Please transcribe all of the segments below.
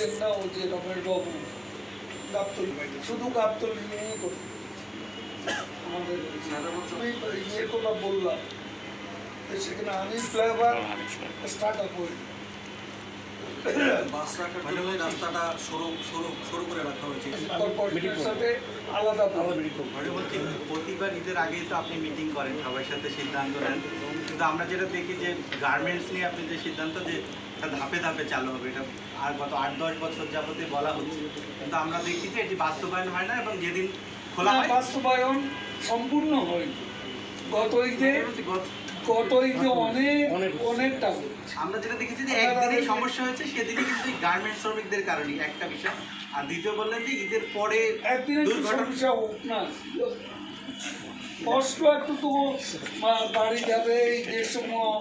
দেখছেন না ও যে রমেশ বাবু গাবতলী শুধু গাবতলী নিয়েই করি আমাদের ইয়ের কথা বললাম সেখানে হানি ফ্লেভার স্টার্ট আপ হয়ে রাস্তাটা সরু করে রাখা হয়েছে। সাথে আলাদা প্রতিবার ঈদের আগেই তো আপনি মিটিং করেন, সবার সাথে সিদ্ধান্ত নেন, কিন্তু আমরা যেটা দেখি যে গার্মেন্টস নিয়ে আপনি যে সিদ্ধান্ত যে ধাপে ধাপে চালু হবে, এটা আর গত 8-10 বছর যাবতীয় বলা হচ্ছে, কিন্তু আমরা দেখি যে এটি বাস্তবায়ন হয় না এবং যেদিন খোলা হয় বাস্তবায়ন সম্পূর্ণ হয়নি। গত ঈদে অনেকটা আমরা যেটা দেখেছি যে একদিনই সমস্যা হয়েছে, সেদিনই কিন্তু গার্মেন্টস শ্রমিকদের কারণে একটা বিষয়। আর দ্বিতীয় বললেন যে ঈদের পরে একদিনের সমস্যা হোক না, কষ্ট একটু তো বাড়ি যাবে ঈদের সময়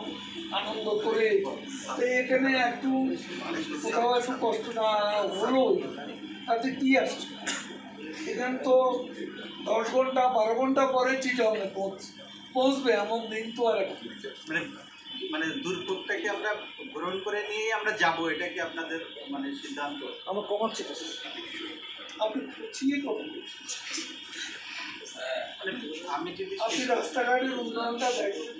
আনন্দ করে, এখানে একটু কোথাও একটু কষ্ট না হলো তাতে কি আসছে? এখানে তো 10 ঘন্টা 12 ঘন্টা পরে চিটাগাংয়ে পৌঁছবে এমন দিন তো আর মানে দুর্ভোগটাকে আমরা গ্রহণ করে নিয়ে আমরা যাব, এটা কি আপনাদের মানে সিদ্ধান্ত? আমরা কমাচ্ছি আপনি বুঝিয়ে কখন আমি যদি আপনি রাস্তাঘাটের উন্নয়নটা দেখেন,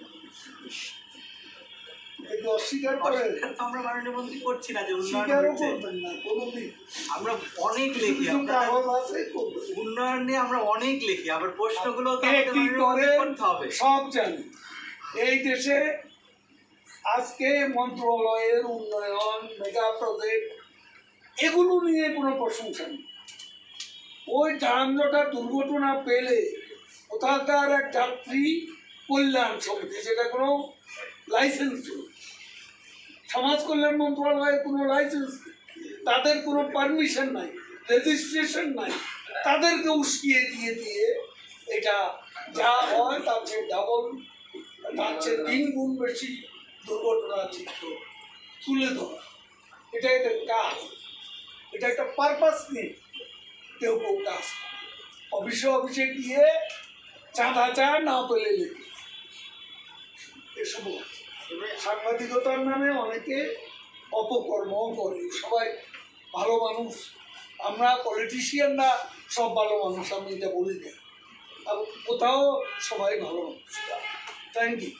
অস্বীকার করে আমরা মাননীয় মন্ত্রী করছি না যে উন্নয়ন করবেন না কোনোদিন। আমরা অনেক লিখি উন্নয়ন নিয়ে, আমরা অনেক লিখি, আবার প্রশ্নগুলো করতে হবে। সব জানি এই দেশে আজকে মন্ত্রণালয়ের উন্নয়ন মেগা প্রজেক্ট এগুলো নিয়ে কোনো প্রশংসা নেই। ওই যানজটের দুর্ঘটনা পেলে কোথাকার এক যাত্রী কল্যাণ সমিতি, যেটা কোনো লাইসেন্স নেই, সমাজ কল্যাণ মন্ত্রণালয়ের কোনো লাইসেন্স নেই, তাদের কোনো পারমিশন নাই, রেজিস্ট্রেশন নাই, তাদেরকে উস্কিয়ে দিয়ে এটা যা হয় তার চেয়ে ডাবল, তার চেয়ে 3 গুণ বেশি দুর্ঘটনার চিত্র তুলে ধরা। এটা একটা কাজ, এটা একটা পারপাস নেই। কেউ কাজ অফিসে গিয়ে চাঁদা না পেলে লেগে এসব সাংবাদিকতার নামে অনেকে অপকর্ম করে। সবাই ভালো মানুষ, আমরা পলিটিশিয়ানরা সব ভালো মানুষ, আমি এটা বলি না, কোথাও সবাই ভালো মানুষ। Thank you.